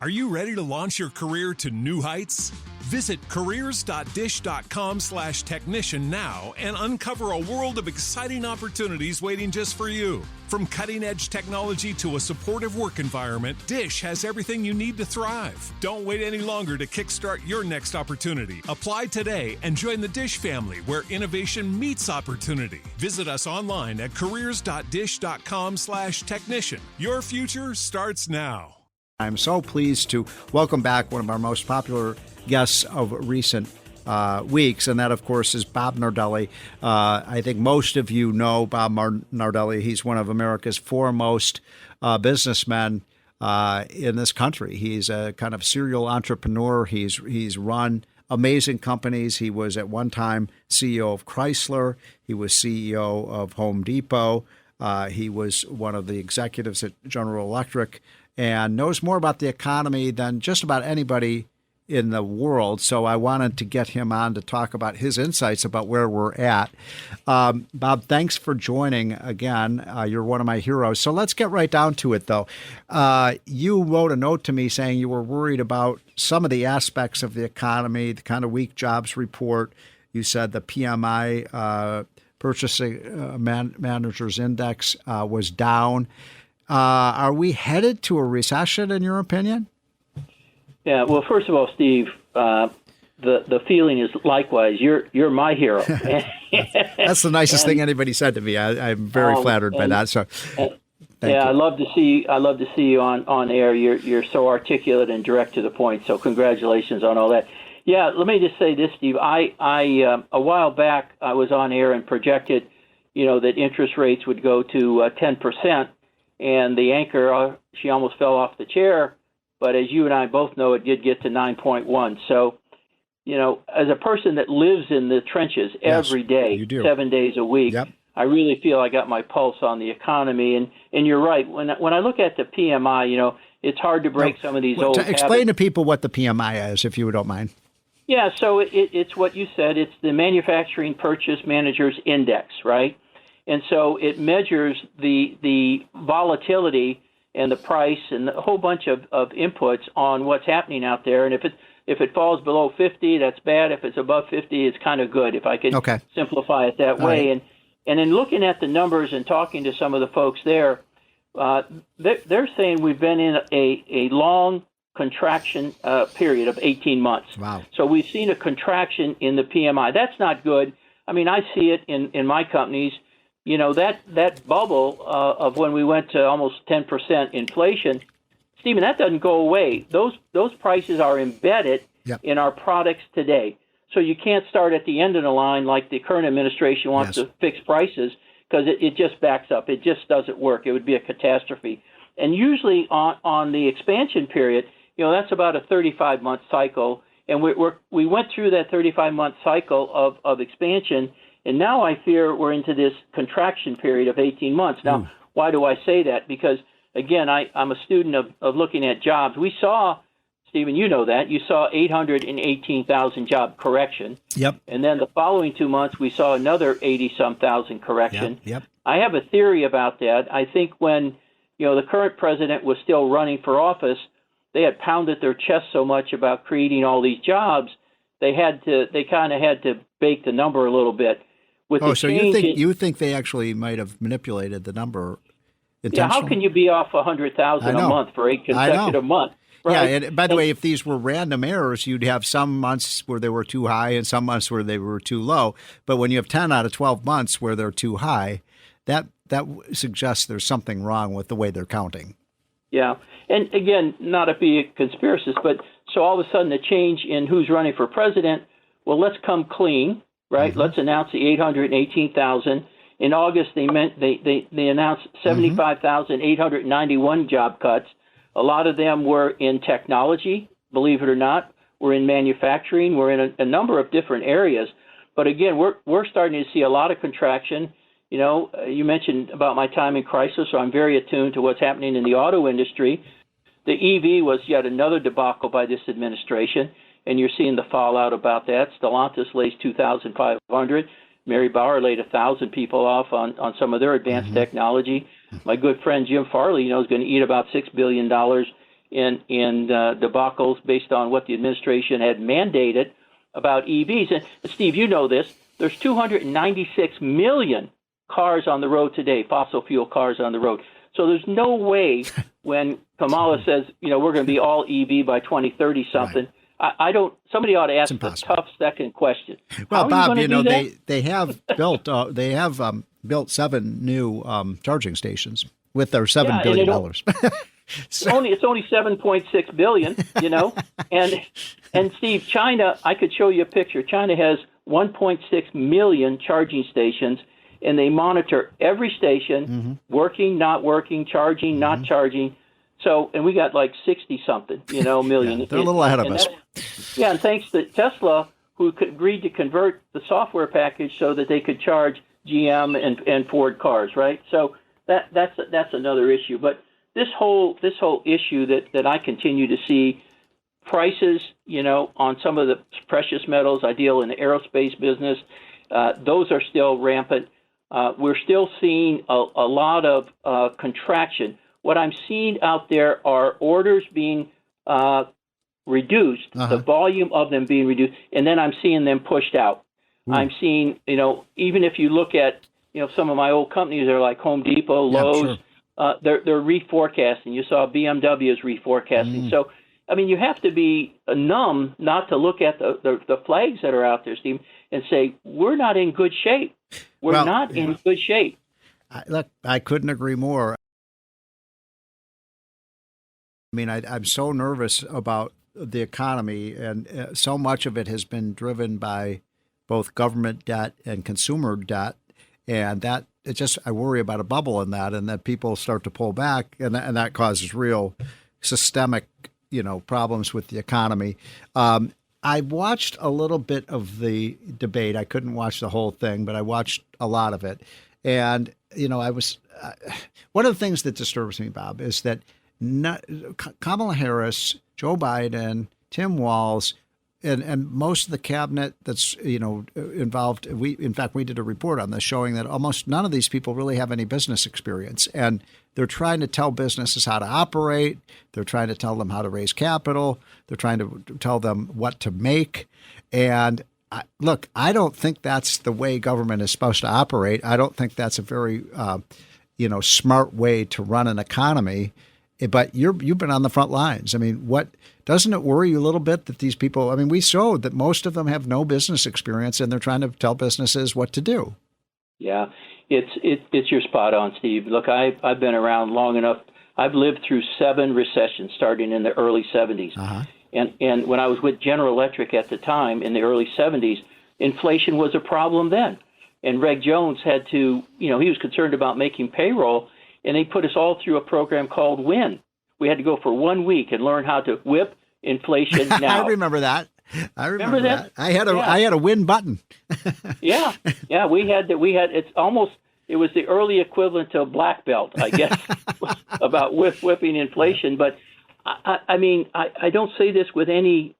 Are you ready to launch your career to new heights? Visit careers.dish.com/technician now and uncover a world of exciting opportunities waiting just for you. From cutting-edge technology to a supportive work environment, Dish has everything you need to thrive. Don't wait any longer to kickstart your next opportunity. Apply today and join the Dish family where innovation meets opportunity. Visit us online at careers.dish.com/technician. Your future starts now. I'm so pleased to welcome back one of our most popular guests of recent weeks, and that, of course, is Bob Nardelli. I think most of you know Bob Nardelli. He's one of America's foremost businessmen in this country. He's a kind of serial entrepreneur. He's run amazing companies. He was at one time CEO of Chrysler. He was CEO of Home Depot. He was one of the executives at General Electric, and knows more about the economy than just about anybody in the world. So I wanted to get him on to talk about his insights about where we're at. Bob, thanks for joining again. You're one of my heroes. So let's get right down to it, though. You wrote a note to me saying you were worried about some of the aspects of the economy, the kind of weak jobs report. You said the PMI, Purchasing Managers Index, was down. Are we headed to a recession, in your opinion? Yeah. Well, first of all, Steve, the feeling is likewise. You're my hero. That's the nicest thing anybody said to me. I'm very flattered by that. So, thank you. I love to see you on air. You're so articulate and direct to the point. So, congratulations on all that. Yeah. Let me just say this, Steve. I a while back I was on air and projected, that interest rates would go to 10%. And the anchor, she almost fell off the chair. But as you and I both know, it did get to 9.1. So, as a person that lives in the trenches every day, 7 days a week, yep. I really feel I got my pulse on the economy. And you're right. When I look at the PMI, it's hard to break some of these old habits. Explain to people what the PMI is, if you don't mind. Yeah, so it's what you said. It's the Manufacturing Purchase Managers Index, right? And so it measures the volatility and the price and a whole bunch of inputs on what's happening out there. And if it falls below 50, that's bad. If it's above 50, it's kind of good, if I could simplify it that way. Right. And in looking at the numbers and talking to some of the folks there, they're saying we've been in a long contraction period of 18 months. Wow. So we've seen a contraction in the PMI. That's not good. I mean, I see it in my companies. That bubble of when we went to almost 10% inflation, Stephen, that doesn't go away. Those prices are embedded in our products today. So you can't start at the end of the line like the current administration wants to fix prices, because it just backs up. It just doesn't work. It would be a catastrophe. And usually on the expansion period, that's about a 35-month cycle. And we went through that 35-month cycle of expansion. And now I fear we're into this contraction period of 18 months. Now, why do I say that? Because, again, I'm a student of looking at jobs. We saw, Stephen, you know that. You saw 818,000 job correction. Yep. And then the following 2 months, we saw another 80-some thousand correction. Yep. I have a theory about that. I think when, the current president was still running for office, they had pounded their chest so much about creating all these jobs, they kind of had to bake the number a little bit. So you think they actually might have manipulated the number intentionally? Yeah, how can you be off 100,000 a month for 8 consecutive months? Right? Yeah, and by the way, if these were random errors, you'd have some months where they were too high and some months where they were too low. But when you have 10 out of 12 months where they're too high, that suggests there's something wrong with the way they're counting. Yeah, and again, not to be a conspiracist, but so all of a sudden a change in who's running for president. Well, let's come clean. Right. Mm-hmm. Let's announce the 818,000. In August, they announced 75,891 job cuts. A lot of them were in technology, believe it or not. We're in manufacturing. We're in a number of different areas. But again, we're starting to see a lot of contraction. You mentioned about my time in Chrysler, so I'm very attuned to what's happening in the auto industry. The EV was yet another debacle by this administration. And you're seeing the fallout about that. Stellantis lays 2,500. Mary Bauer laid 1,000 people off on some of their advanced technology. My good friend Jim Farley, is going to eat about $6 billion in debacles based on what the administration had mandated about EVs. And Steve, you know this. There's 296 million cars on the road today, fossil fuel cars on the road. So there's no way when Kamala says, we're going to be all EV by 2030 something. Right. I don't. Somebody ought to ask a tough second question. Well, Bob, they have built 7 new charging stations with their $7 billion. It's only 7.6 billion, and Steve, China, I could show you a picture. China has 1.6 million charging stations, and they monitor every station, working, not working, charging, not charging. So, and we got like 60 something, million. Yeah, they're a little ahead of us. And thanks to Tesla, who agreed to convert the software package so that they could charge GM and Ford cars, right? So that's another issue. But this whole issue that I continue to see prices, on some of the precious metals. I deal in the aerospace business. Those are still rampant. We're still seeing a lot of contraction. What I'm seeing out there are orders being reduced, the volume of them being reduced, and then I'm seeing them pushed out. I'm seeing, even if you look at, some of my old companies are like Home Depot, Lowe's, they're reforecasting. You saw BMW is reforecasting. So, you have to be numb not to look at the flags that are out there, Steve, and say, we're not in good shape. We're not in good shape. I couldn't agree more. I'm so nervous about the economy, and so much of it has been driven by both government debt and consumer debt, and that I worry about a bubble in that, and that people start to pull back, and that causes real systemic, problems with the economy. I watched a little bit of the debate. I couldn't watch the whole thing, but I watched a lot of it, and I was one of the things that disturbs me, Bob, is that Kamala Harris, Joe Biden, Tim Walz, and most of the cabinet that's involved. We did a report on this showing that almost none of these people really have any business experience, and they're trying to tell businesses how to operate. They're trying to tell them how to raise capital. They're trying to tell them what to make. And I don't think that's the way government is supposed to operate. I don't think that's a very smart way to run an economy. But you've been on the front lines. What doesn't it worry you a little bit that these people? We showed that most of them have no business experience, and they're trying to tell businesses what to do. Yeah, you're spot on, Steve. Look, I've been around long enough. I've lived through 7 recessions, starting in the early 70s. And when I was with General Electric at the time in the early 70s, inflation was a problem then. And Reg Jones had to, he was concerned about making payroll. And they put us all through a program called WIN. We had to go for 1 week and learn how to whip inflation now. I remember that. Remember that. I had a WIN button. Yeah. We had it was the early equivalent to a black belt, I guess, about whipping inflation. But I don't say this with any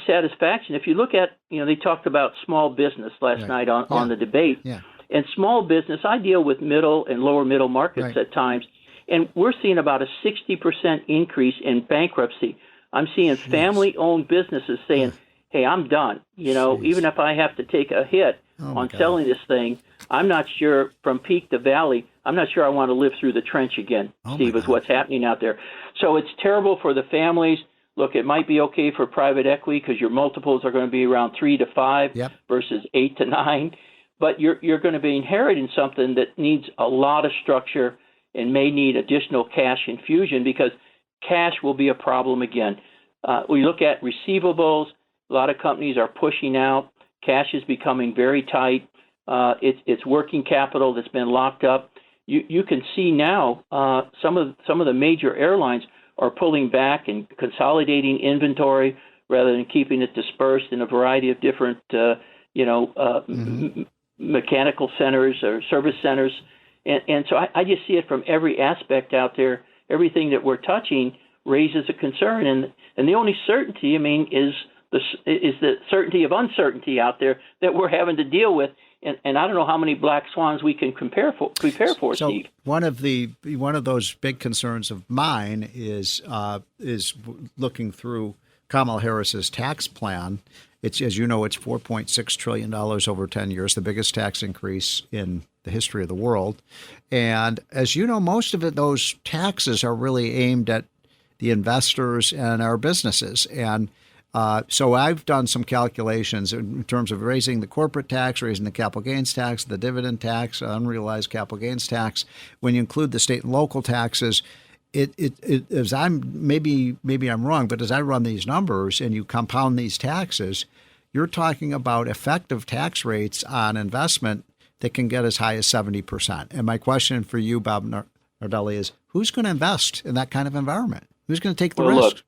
satisfaction. If you look at, they talked about small business last night on the debate. Yeah. And small business, I deal with middle and lower middle markets at times, and we're seeing about a 60% increase in bankruptcy. I'm seeing family-owned businesses saying, hey, I'm done. Even if I have to take a hit on selling this thing, I'm not sure from peak to valley, I'm not sure I want to live through the trench again, Steve, is what's happening out there. So it's terrible for the families. Look, it might be okay for private equity because your multiples are going to be around 3 to 5 versus 8 to 9. But you're going to be inheriting something that needs a lot of structure and may need additional cash infusion because cash will be a problem again. We look at receivables. A lot of companies are pushing out. Cash is becoming very tight. It's working capital that's been locked up. You can see now some of the major airlines are pulling back and consolidating inventory rather than keeping it dispersed in a variety of different mechanical centers or service centers. And so I just see it from every aspect out there. Everything that we're touching raises a concern. And the only certainty, is the certainty of uncertainty out there that we're having to deal with. and I don't know how many black swans we can prepare for, So Steve. one of those big concerns of mine is looking through Kamala Harris's tax plan. It's, as you know, it's $4.6 trillion over 10 years, the biggest tax increase in the history of the world. And as you know, most of those taxes are really aimed at the investors and our businesses. And so I've done some calculations in terms of raising the corporate tax, raising the capital gains tax, the dividend tax, unrealized capital gains tax. When you include the state and local taxes, as maybe I'm wrong, but as I run these numbers and you compound these taxes, you're talking about effective tax rates on investment that can get as high as 70%. And my question for you, Bob Nardelli, is who's going to invest in that kind of environment? Who's going to take the risk?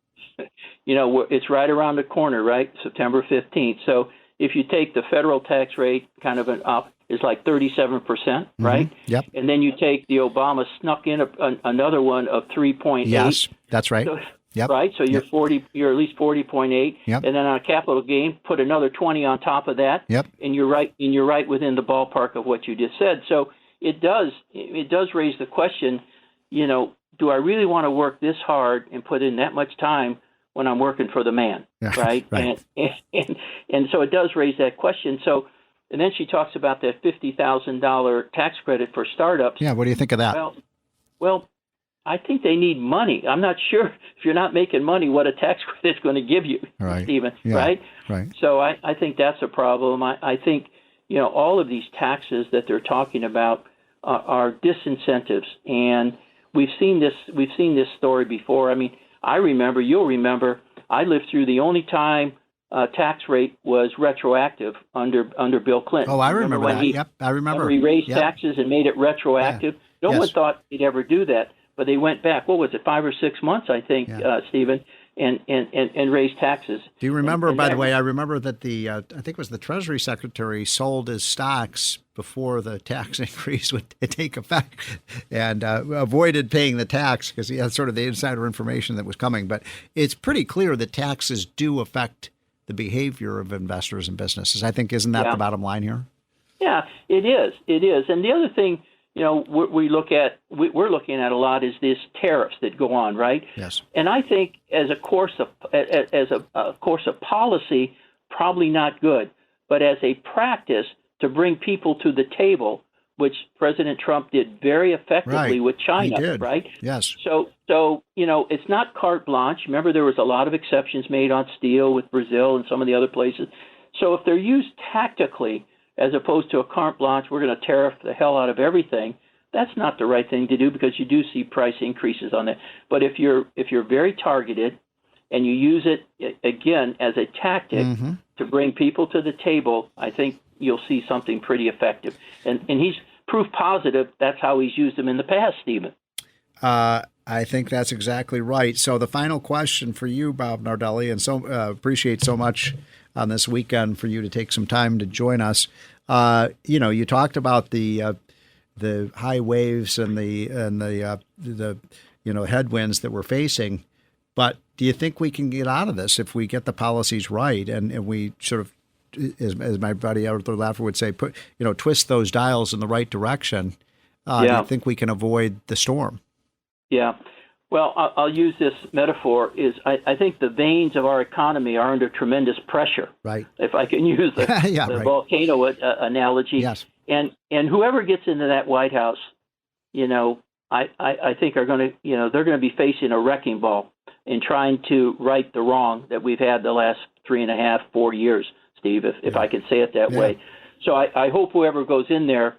Look, it's right around the corner, right? September 15th. So if you take the federal tax rate kind of up, is like 37%, right? Yep. And then you take the Obama snuck in another one of 3.8. Yes, that's right. So, yep. Right. So you're yep. You're at least 40.8. Yep. And then on a capital gain, put another 20 on top of that. Yep. And you're right. And you're right within the ballpark of what you just said. So it does raise the question. Do I really want to work this hard and put in that much time when I'm working for the man, right? Right. And so it does raise that question. So, and then she talks about that $50,000 tax credit for startups. Yeah, what do you think of that? Well, I think they need money. I'm not sure if you're not making money what a tax credit's going to give you, right. Stephen, yeah. right? Right. So I think that's a problem. I think, all of these taxes that they're talking about are disincentives, and we've seen this story before. I mean, you'll remember, I lived through the only time tax rate was retroactive under Bill Clinton. Oh, I remember that. Yep, I remember. He raised taxes and made it retroactive. Yeah. No one thought he'd ever do that, but they went back. What was it, 5 or 6 months, I think, Stephen, and raised taxes. Do you remember, by the way, I remember that I think it was the Treasury Secretary sold his stocks before the tax increase would take effect and avoided paying the tax because he had sort of the insider information that was coming. But it's pretty clear that taxes do affect the behavior of investors and businesses. I think, isn't that the bottom line here? Yeah, it is. It is. And the other thing, we're looking at a lot is this tariffs that go on, right? Yes. And I think as a course of policy, probably not good, but as a practice to bring people to the table, which President Trump did very effectively with China, he did. Right? Yes. So it's not carte blanche. Remember, there was a lot of exceptions made on steel with Brazil and some of the other places. So if they're used tactically, as opposed to a carte blanche, we're going to tariff the hell out of everything, that's not the right thing to do because you do see price increases on that. But if you're very targeted and you use it, again, as a tactic to bring people to the table, I think you'll see something pretty effective. And he's proof positive that's how he's used them in the past, Stephen. I think that's exactly right. So the final question for you, Bob Nardelli, and so appreciate so much on this weekend for you to take some time to join us. You talked about the high waves and the headwinds that we're facing, but do you think we can get out of this if we get the policies right and we sort of, as my buddy Arthur Laffer would say, twist those dials in the right direction? Do you think we can avoid the storm? Yeah. Well, I'll use this metaphor. I think the veins of our economy are under tremendous pressure. Right. If I can use the volcano analogy. Yes. And whoever gets into that White House, I think are going to, they're going to be facing a wrecking ball in trying to right the wrong that we've had the last 3.5, 4 years, Steve, if I can say it that way. So I hope whoever goes in there,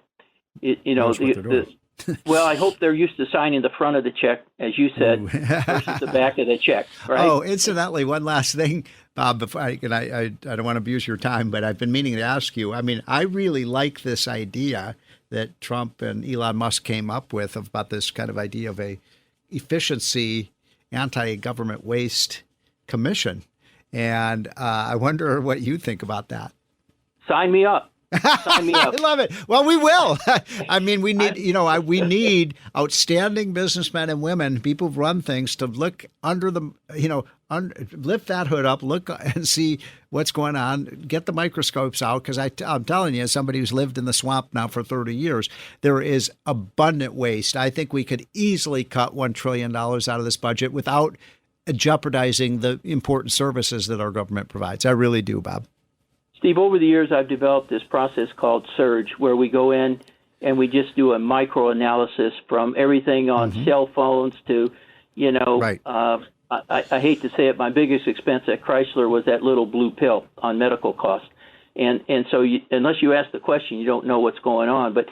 well, I hope they're used to signing the front of the check, as you said, versus the back of the check, right? Oh, incidentally, one last thing, Bob, before I don't want to abuse your time, but I've been meaning to ask you. I mean, I really like this idea that Trump and Elon Musk came up with about this kind of idea of a efficiency anti-government waste commission. And I wonder what you think about that. Sign me up. Sign me up. I love it. Well, we will. I mean, we need, we need outstanding businessmen and women, people who run things, to look under the, lift that hood up, look and see what's going on, get the microscopes out. Because I'm telling you, as somebody who's lived in the swamp now for 30 years, there is abundant waste. I think we could easily cut $1 trillion out of this budget without jeopardizing the important services that our government provides. I really do, Bob. Steve, over the years, I've developed this process called Surge, where we go in and we just do a micro-analysis from everything on cell phones to, Right. I hate to say it, my biggest expense at Chrysler was that little blue pill on medical costs. And so unless you ask the question, you don't know what's going on. But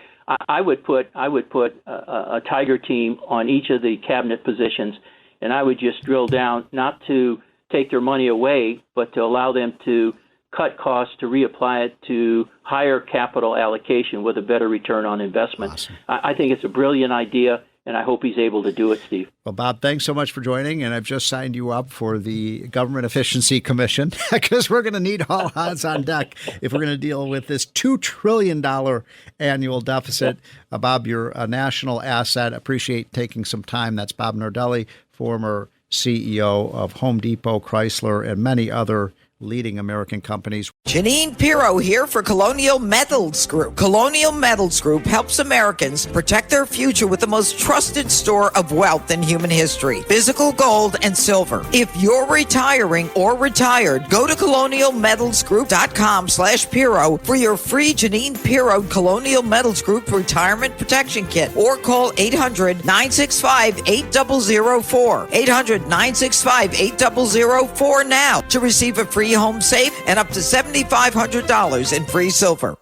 I would put a tiger team on each of the cabinet positions, and I would just drill down, not to take their money away, but to allow them to cut costs, to reapply it to higher capital allocation with a better return on investment. Awesome. I think it's a brilliant idea, and I hope he's able to do it, Steve. Well, Bob, thanks so much for joining, and I've just signed you up for the Government Efficiency Commission because we're going to need all hands on deck if we're going to deal with this $2 trillion annual deficit. Bob, you're a national asset. Appreciate taking some time. That's Bob Nardelli, former CEO of Home Depot, Chrysler, and many other leading American companies. Janine Pirro here for Colonial Metals Group. Colonial Metals Group helps Americans protect their future with the most trusted store of wealth in human history, physical gold and silver. If you're retiring or retired, go to colonialmetalsgroup.com/Pirro for your free Janine Pirro Colonial Metals Group Retirement Protection Kit, or call 800-965-8004. 800-965-8004 now to receive a free home safe and up to $7,500 in free silver.